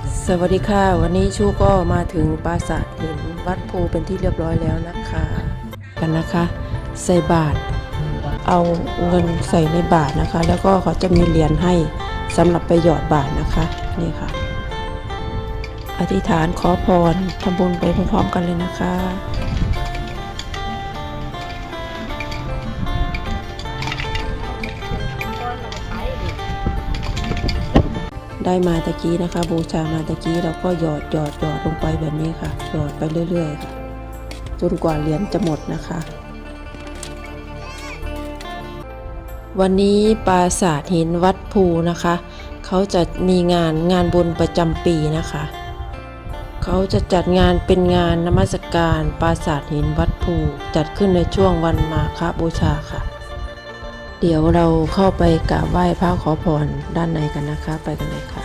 สวัสดีค่ะวันนี้ชูก็มาถึงปราสาทหินวัดภูเป็นที่เรียบร้อยแล้วนะคะกันนะคะใส่บาตรเอาเงินใส่ในบาตรนะคะแล้วก็เขาจะมีเหรียญให้สำหรับไปหยอดบาตรนะคะนี่ค่ะอธิษฐานขอพรทำบุญไปพร้อมๆกันเลยนะคะได้มาตะกี้นะคะบูชามาตะกี้เราก็หยอดลงไปแบบนี้ค่ะหยอดไปเรื่อยๆค่ะจนกว่าเหรียญจะหมดนะคะวันนี้ปราสาทหินวัดภูนะคะเขาจะมีงานบุญประจำปีนะคะเขาจะจัดงานเป็นงานนมัสการปราสาทหินวัดภูจัดขึ้นในช่วงวันมาฆบูชาค่ะเดี๋ยวเราเข้าไปกราบไหว้พระขอพรด้านในกันนะคะไปกันเลยค่ะ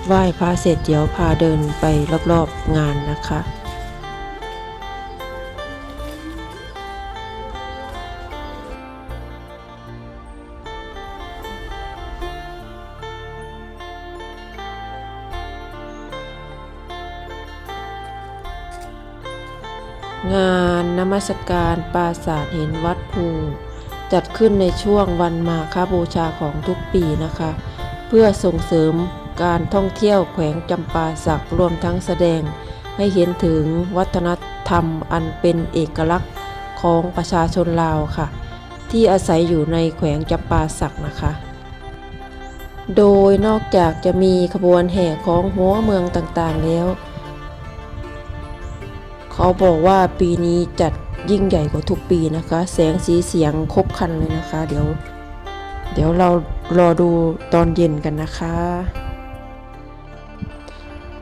ไหว้พระเสร็จเดี๋ยวพาเดินไปรอบๆงานนะคะงานนมัสการปราสาทหินวัดภูจัดขึ้นในช่วงวันมาฆบูชาของทุกปีนะคะเพื่อส่งเสริมการท่องเที่ยวแขวงจำปาสักรวมทั้งแสดงให้เห็นถึงวัฒนธรรมอันเป็นเอกลักษณ์ของประชาชนลาวค่ะที่อาศัยอยู่ในแขวงจำปาสักนะคะโดยนอกจากจะมีขบวนแห่ของหัวเมืองต่างๆแล้วเขาบอกว่าปีนี้จัดยิ่งใหญ่กว่าทุกปีนะคะแสงสีเสียงครบครันเลยนะคะเดี๋ยวเรารอดูตอนเย็นกันนะคะ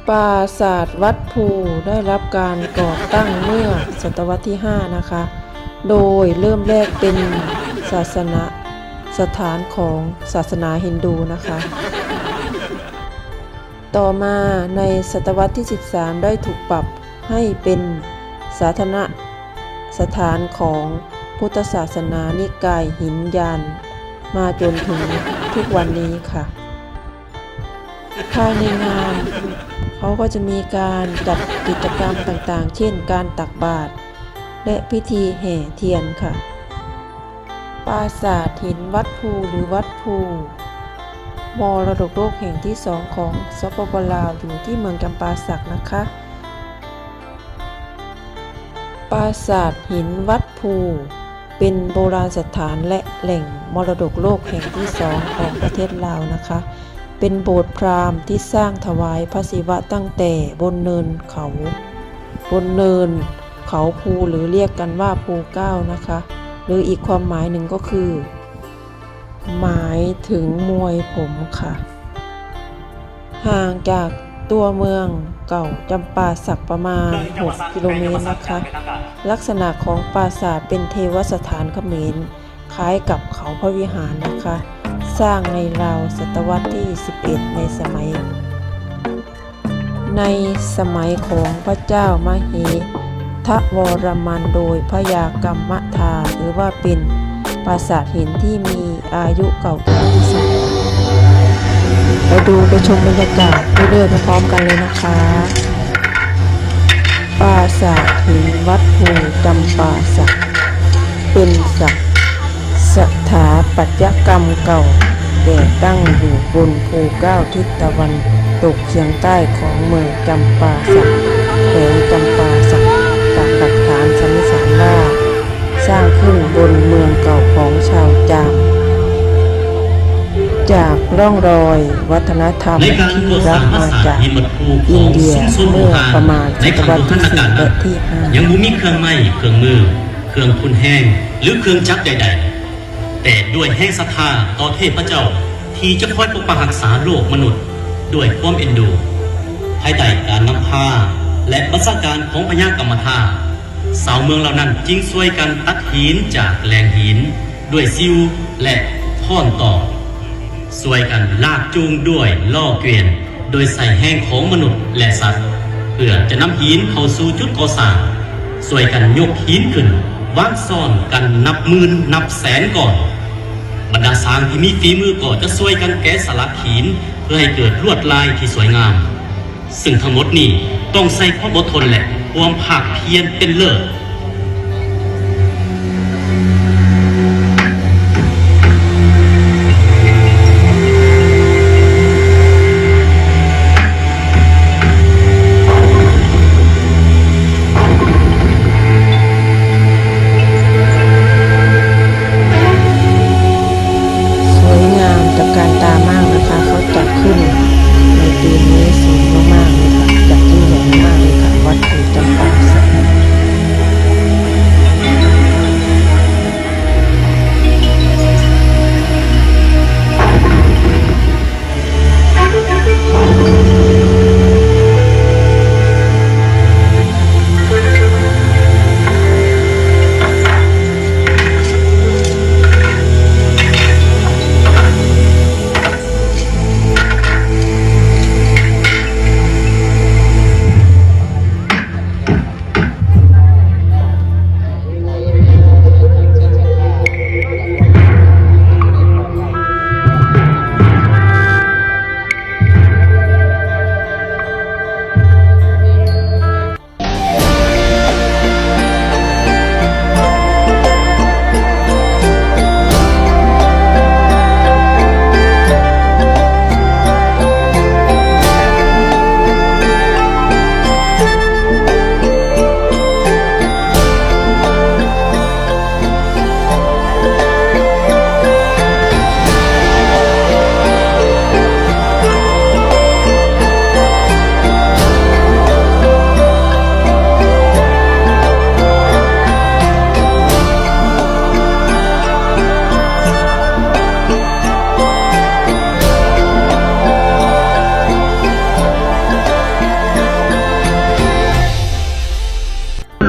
ปราสาทวัดภูได้รับการก่อตั้งเมื่อศตวรรษที่5นะคะโดยเริ่มแรกเป็นศาสนสถานของศาสนาฮินดูนะคะต่อมาในศตวรรษที่13ได้ถูกปรับให้เป็นสาธารณสถานของพุทธศาสนานิกายหินยานมาจนถึงทุกวันนี้ค่ะภายในงานเขาก็จะมีการจัดกิจกรรมต่างๆเช่นการตักบาตรและพิธีแห่เทียนค่ะปราสาทหินวัดภูหรือวัดภูมรดกโลกแห่งที่2ของสปป.ลาวอยู่ที่เมืองจำปาสักนะคะปราสาทหินวัดภูเป็นโบราณสถานและแหล่งมรดกโลกแห่งที่2ของประเทศลาวนะคะเป็นโบสถ์พราหมณ์ที่สร้างถวายพระศิวะตั้งแต่บนเนินเขาภูหรือเรียกกันว่าภูเก้านะคะหรืออีกความหมายหนึ่งก็คือหมายถึงมวยผมค่ะห่างจากตัวเมืองเก่าจำปาสักประมาณ6 กิโลเมตรนะคะลักษณะของปราสาทเป็นเทวสถานเขมรคล้ายกับเขาพระวิหารนะคะสร้างในราวศตวรรษที่11ในสมัยของพระเจ้ามเหทวรมันโดยพญากัมมทาหรือว่าเป็นปราสาทหินที่มีอายุเก่าแก่ที่สุดไปชมบรรยากาศเรื่อยๆพร้อมกันเลยนะคะปราสาทหินวัดภูจำปาสักเป็นสถาปัตยกรรมเก่าแก่ตั้งอยู่บนภูเก้าทิศตะวันตกเฉียงใต้ของเมืองจำปาสักแขวงจำปาสักจากหลักฐานสันนิษฐานว่าสร้างขึ้นบนเมืองเก่าของชาวจามจากร่องรอยวัฒนธรรมที่รับมาจากอินเดียเมื่อประมาณศตวรรษที่4และที่5ยังมีเครื่องไม้เครื่องมือเครื่องทุนแห้งหรือเครื่องจักรใดๆแต่ด้วยแห่งศรัทธาต่อเทพเจ้าที่จะคอยปกปักรักษาโลกมนุษย์ด้วยความเอ็นดูภายใต้การนำพาและบัญชาการของพญากัมมทาสาวเมืองเหล่านั้นจึงช่วยกันตัดหินจากแหล่งหินด้วยซิวและท่อนต่อช่วยกันลากจูงด้วยล่อเกวียนโดยใส่แห้งของมนุษย์และสัตว์เพื่อจะนำหินเข้าสู่จุดก่อสร้างช่วยกันยกหินขึ้นวางซ่อนกันนับหมื่นนับแสนก่อนบรรดาสร้างที่มีฝีมือก็จะช่วยกันแกะสลักหินเพื่อให้เกิดลวดลายที่สวยงาม ซึ่งทั้งหมดนี้ต้องใส่ความอดทนและความภาคเพียรเป็นเลิศสวยงามตระการตามากนะคะเขาจัดขึ้นในปีนี้สูงมากๆเลยค่ะจัดยิ่งใหญ่มากเลยค่ะวัดภูจำปาสัก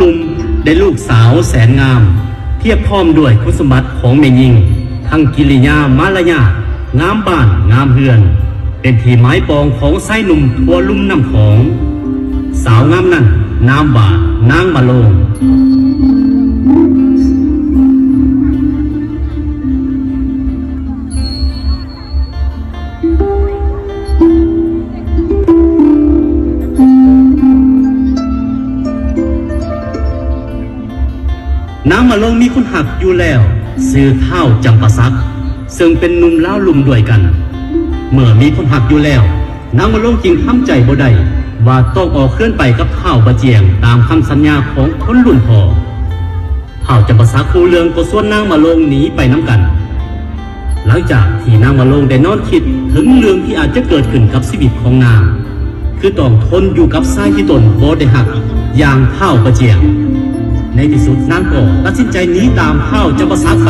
ลุงได้ลูกสาวแสนงามเทียบพร้อมด้วยคุณสมบัติของแม่หญิงทั้งกิริยามารยาทงามบ้านงามเฮือน เป็นที่หมายปองของไส้หนุ่มทั่วลุ่มน้ำของ สาวงามนั้นนามว่านางมาโลงนางมาโลงมีคนหักอยู่แล้วซื้อเท่าจำปาสักซึ่งเป็นหนุ่มเล่าลุ่มด้วยกัน เมื่อมีคนหักอยู่แล้วนางมาโลงจึงทำใจบ่ได้ว่าต้องออกเคลื่อนไปกับเท่าบะเจียงตามคำสัญญาของคนรุ่นพ่อเท่าจำปาสักคูเรืองก็ส่วนนางมาโลงหนีไปน้ำกันหลังจากที่นางมาโลงได้นอนคิดถึงเรื่องที่อาจจะเกิดขึ้นกับชีวิตของนางคือต้องทนอยู่กับชายที่ตนบ่ได้หักอย่างเท่าบะเจียงในที่สุดนางก็ตัดสินใจหนีตามเท่าจำปาสักไป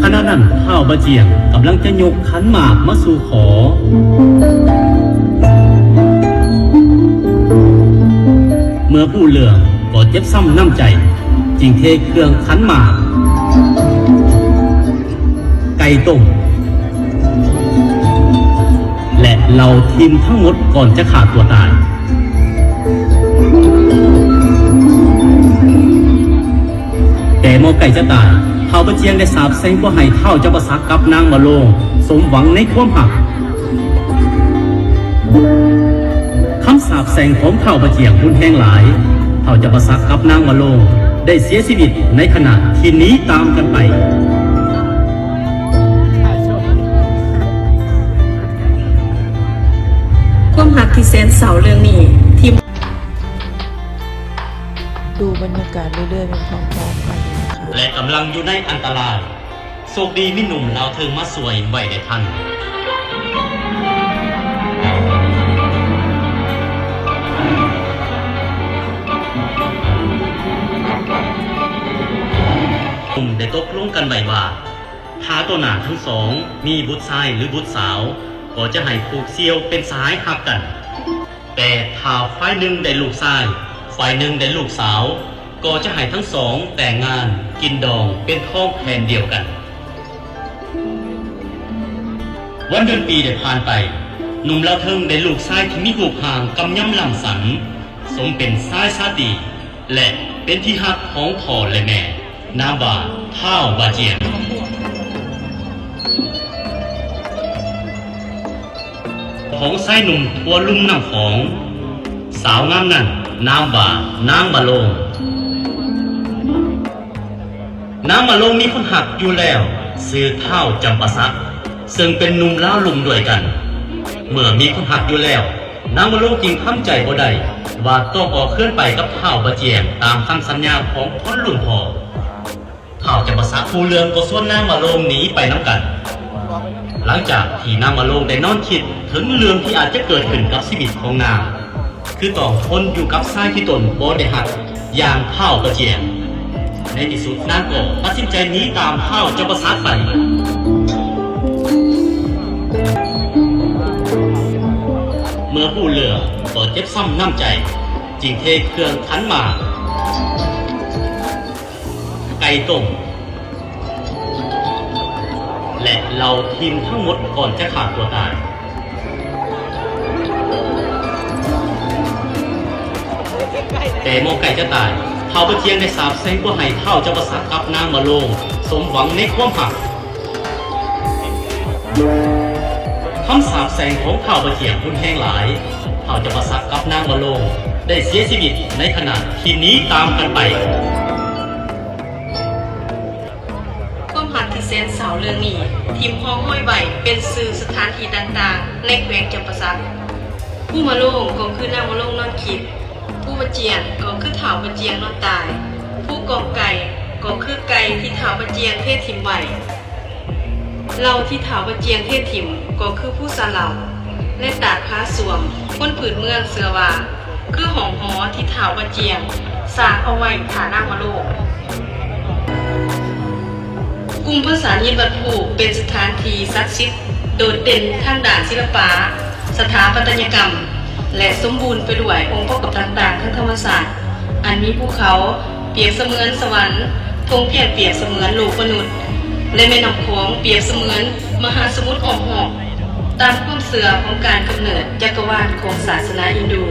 ขณะนั้นเท่าบะเจียงกำลังจะยกขันหมากมาสู่ขอเมื่อผู้เลืองก็เจ็บซ้ำน้ำใจจึงเทเครื่องขันหมากไก่ต้มและเหล่าทีมทั้งหมดก่อนจะขาดตัวตายแต่หมอไก่จะตายเท่าบะเจียงได้สาบแช่งว่าให้เท่าจำปาสักกับนางมาโลงสมหวังในความหักคำสาปแช่งของเท่าบะเจียงรุนแรงหลายเท่าจำปาสักกับนางมาโลงได้เสียชีวิตในขณะที่หนีตามกันไปความหักที่แสนเศร้าเรื่องนี้ทีม ดูบรรยากาศเรื่อยๆพร้อมๆกันนะคะ และกำลังอยู่ในอันตรายโชคดีมิหนุ่มลาวเทิงมาสวยไว้ได้ทันหนุ่มได้ตกลงกันไว้ว่าถ้าตัวหนาทั้งสองมีบุตรชายหรือบุตรสาวก็จะให้ผูกเสี่ยวเป็นสายหักกันแต่ถ้าฝ่ายหนึ่งได้ลูกชายฝ่ายหนึ่งได้ลูกสาวก็จะให้ทั้งสองแต่งงานกินดองเป็นท้องแผ่นเดียวกันวันเดือนปีได้ผ่านไป หนุ่มเล่าเทิงได้ลูกชายที่มีหูกห่างกำย่ำลำสันสมเป็นชายชาติและเป็นที่ฮักของพ่อและแม่นามว่าท้าวบาเจียงของชายหนุ่มทัวลุ่มน้ำของสาวงามนั้นนามว่านางมาลงนางมาลงมีคนหักอยู่แล้วซื้อเท่าจำปาสักซึ่งเป็นหนุ่มล้าวลุมด้วยกันเมื่อมีคนหักอยู่แล้วนางมาลงจึงทำใจบ่ได้ว่าต้องออกเคลื่อนไปกับเท่าบาเจียงตามคำสัญญาของคนรุ่นพ่อเท่าจำปาสักผู้เรืองก็ส่วนนางมาลงหนีไปน้ำกันหลังจากที่นางมาลงได้นอนคิดถึงเรื่องที่อาจจะเกิดขึ้นกับชีวิตของนางคือต้องทนอยู่กับชายที่ตนบ่ได้หักอย่างเท่าบาเจียงในที่สุดนางก็ตัดสินใจหนีตามเท่าจำปาสักไปเมื่อผู้เรือก็เจ็บซ้ำน้ำใจจึงเทเครื่องขันหมากไก่ต้มและเหล่าทีมทั้งหมดก่อนจะขาดตัวตายแต่หมอไก่จะตายเท่าบาเจียงได้สาบแช่งว่าให้เท่าจำปาสักกับนางมาลงสมหวังในความหักคำสาปแสงของเท่าบาเจียงรุนแรงหลายเท่าจำปาสักกับนางมาลงได้เสียชีวิตในขณะที่หนีตามกันไปความหักที่แสนเศร้าเรื่องนี้ทีมพ้องห้อยใบเป็นสื่อสถานที่ต่างๆในแขวงจำปาสักผู้มาลงก็คือนางมาลงนอนคิดผู้บาเจียงก็คือเถาบาเจียงนอนตายผู้กองไก่ก็คือไก่ที่เถาบาเจียงเทศทิมไว้เราที่เถาบาเจียงเทศทิมก็คือผู้สาเหล่าและตากผ้าสวมคนผืนเมืองเสือว่าคือหองหอที่เถาบาเจียงสร้างเอาไว้ฐานางมาลงกรุงภาษายินบัดผูกเป็นสถานที่ศักดิ์สิทธิ์โดดเด่นทางด้านศิลปะสถาปัตยกรรมและสมบูรณ์ไปด้วยองค์ประกอบต่างๆทางธรรมศาสตร์อันมีภูเขาเปรียบเสมือนสวรรค์ธงเพียรเปรียบเสมือนโลกมนุษย์และแม่น้ำโขงเปรียบเสมือนมหาสมุทรอ้อมหอบตามความเสื่อของการกำเนิดจักรวาลของศาสนาฮินดู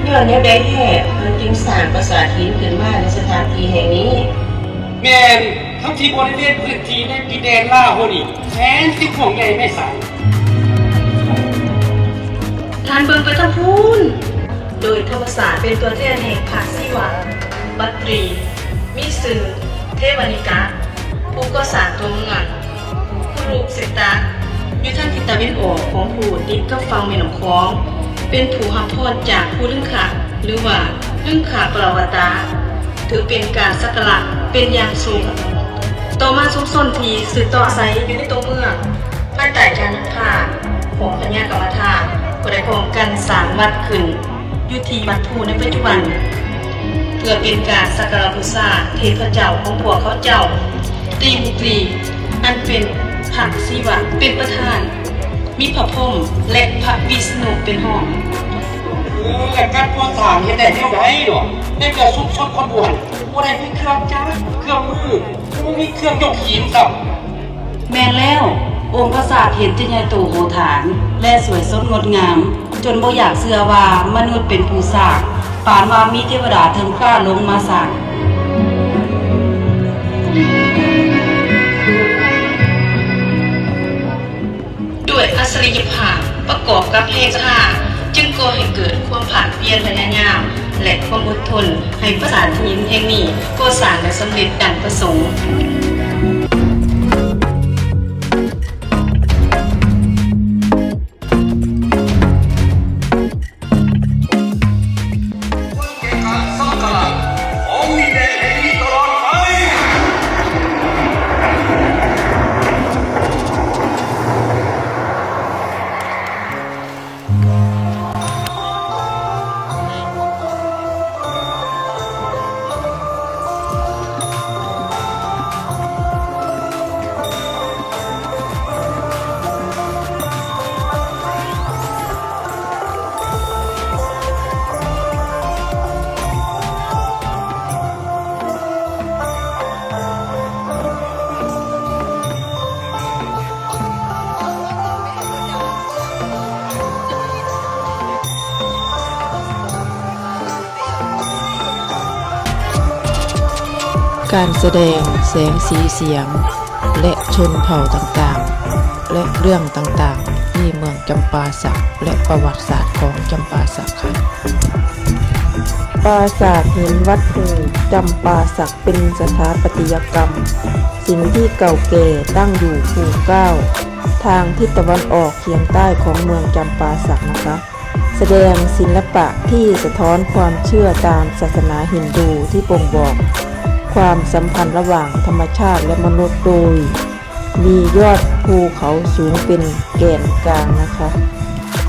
ย้อนแนวใดแท้มันจึงสร้างปราสาทหินขึ้นมาในสถานที่แห่งนี้แม่นทั้งที่บริเวณพื้นที่ในดินแดนลาโฮนี่แทนที่ของใหญ่ไม่สั่งทานเบิ่งไปทั้งพูนโดยธรรมศาสตร์เป็นตัวแทนแห่งพระศิวะบัตรีมิสื่อเทวนิกาผู้ก่อสร้างตัวเมืองผู้ลูกเสตาอยู่ทางทิศตะวันออกของผู้ติดกับฝั่งแม่น้ำโขงเป็นผู้รับพรจากผู้ลึงขะหรือว่าลึงขะปราวตาถือเป็นการสักการะเป็นอย่างสูงต่อมาซุกซ่อนทีสืบต่ออาศัยอยู่ในตัวเมืองภายใต้การนำพาของพญากรรมธาตุก็ได้พร้อมกันสร้างวัดขึ้นอยู่ที่วัดภูในปัจจุบันเพื่อเป็นการสักการะบูชาเทพเจ้าของพวกเขาเจ้าตีบุตรีอันเป็นพระศิวะเป็นประธานมีพระพรหมและพระวิษณุเป็นห้องและการก่อสร้างเฮ็ดได้แนวใดดอกในเกิดสุขชนคนบวชบ่ได้มีเครื่องจักรเครื่องมือบ่มีเครื่องยกหินซ้ำแม่นแล้วองค์ปราสาทเห็นจะใหญ่โตโหฐานและสวยสดงดงามจนบ่อยากเชื่อว่ามนุษย์เป็นผู้สร้างปานว่ามีเทวดาถึงกล้าลงมาสร้างด้วยอัศริยภาพประกอบกับเพลงท่าจึงก่อให้เกิดความผาดเพียรพยายามและความอดทนให้ปราสาทหินแห่งนี้ก่อสร้างและสำเร็จดังประสงค์ การแสดงแสงสีเสียง และชนเผ่าต่างๆ และเรื่องต่างๆที่เมืองจำปาสักและประวัติศาสตร์ของจำปาสักค่ะปราสาทหินวัดภูจำปาสักเป็นสถาปัตยกรรมศิลป์ที่เก่าแก่ตั้งอยู่ภูเก้าทางทิศตะวันออกเฉียงใต้ของเมืองจำปาสักนะคะ แสดงศิลปะที่สะท้อนความเชื่อตามศาสนาฮินดูที่บ่งบอกความสัมพันธ์ระหว่างธรรมชาติและมนุษย์โดยมียอดภูเขาสูงเป็นแกนกลางนะคะ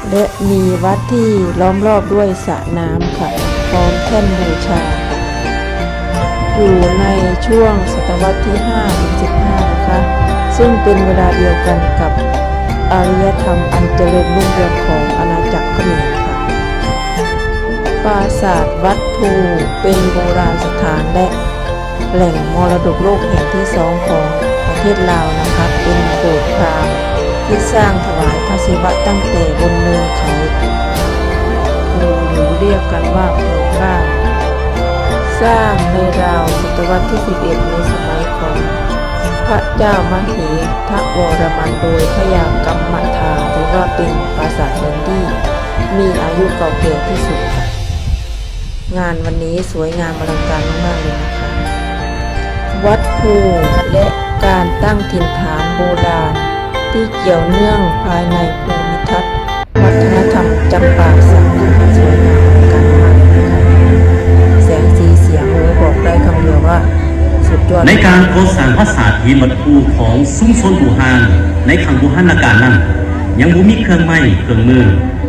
และมีวัดที่ล้อมรอบด้วยสระน้ำค่ะพร้อมแท่นบูชาอยู่ในช่วงศตวรรษที่5-15นะคะซึ่งเป็นเวลาเดียวกันกับอารยธรรมอันเจริญรุ่งเรืองของอาณาจักรเขมรค่ะปราสาทวัดภูเป็นโบราณสถานและแหล่งมรดกโลกแห่งที่สองของประเทศลาวนะคะเป็นโบสถ์พราหมณ์ที่สร้างถวายพระศิวะตั้งแต่บนเนินเขาภูหรือเรียกกันว่าภูเก้าสร้างในราวศตวรรษที่11ในสมัยของพระเจ้ามหิทวรมันโดยพระยากัมมัทาถือว่าเป็นปราสาทหินที่มีอายุเก่าแก่ที่สุดค่ะงานวันนี้สวยงามอลังการมากๆเลยนะคะวัดภูและการตั้งถิ่นฐานโบราณที่เกี่ยวเนื่องภายในภูมิทัศน์วัฒนธรรมจำปาสักสวยงามอลังการมากเลยนะคะแสงสีเสียงบอกได้คำเดียวว่าสุดยอดในการก่อสร้างปราสาทหินวัดภูของซุ้มชนบูฮานในครั้งโบราณกาลนั้นยังบ่มีเครื่องไม้เครื่องมือ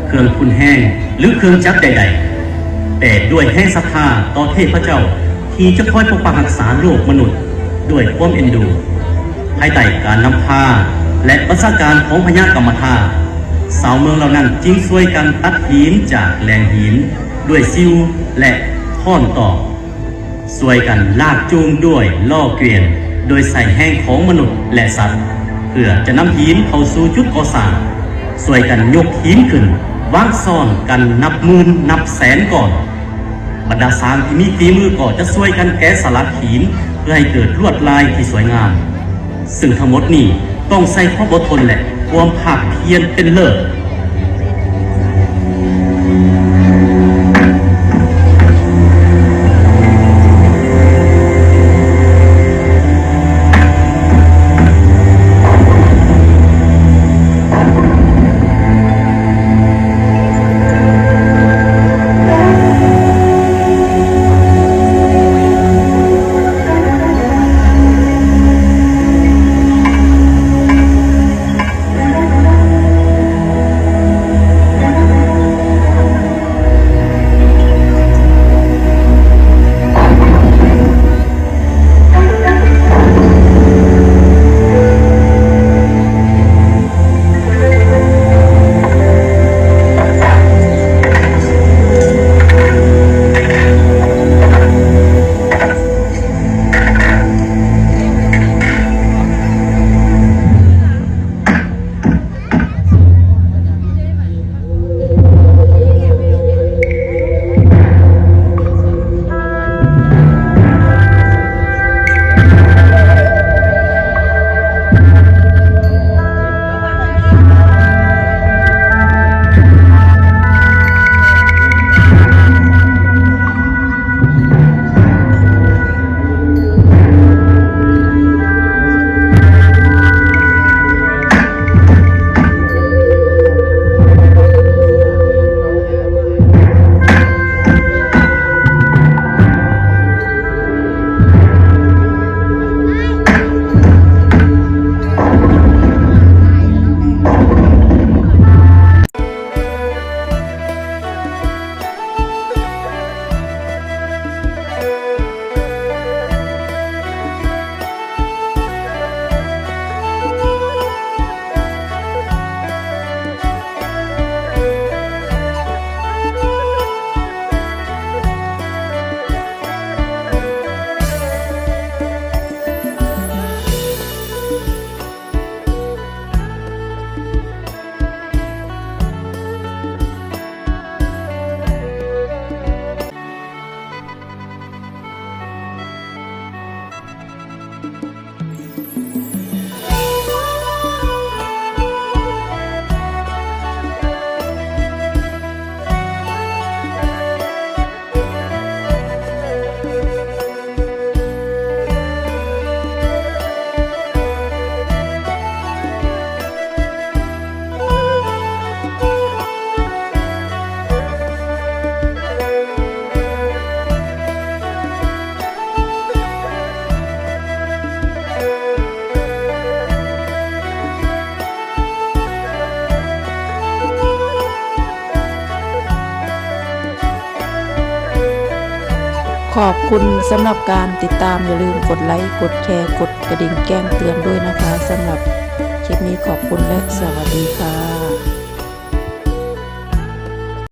เครื่องทุนแห้งหรือเครื่องจักรใดๆแต่ด้วยแห่ศรัทธาต่อเทพเจ้าที่จะคอยปกปักรักษาโลกมนุษย์ด้วยความเอ็นดูภายใต้การนำพาและประสาการของพญากรรมธาสาวเมืองเหล่านั้นจึงช่วยกันตัดหินจากแหล่งหินด้วยซิวและท่อนตอกช่วยกันลากจูงด้วยล่อเกวียนโดยใส่แห้งของมนุษย์และสัตว์เพื่อจะนำหินเข้าสู่จุดก่อสร้างช่วยกันยกหินขึ้นวางซ่อนกันนับหมื่นนับแสนก่อนบรรดาสร้างที่มีฝีมือก็จะช่วยกันแกะสลักหินเพื่อให้เกิดลวดลายที่สวยงามซึ่งทั้งหมดนี้ต้องใส่ความอดทนและความภาคเพียรเป็นเลิศ ขอบคุณสำหรับการติดตามอย่าลืมกดไลค์กดแชร์กดกระดิ่งแจ้งเตือนด้วยนะคะสำหรับคลิปนี้ขอบคุณและสวัสดีค่ะ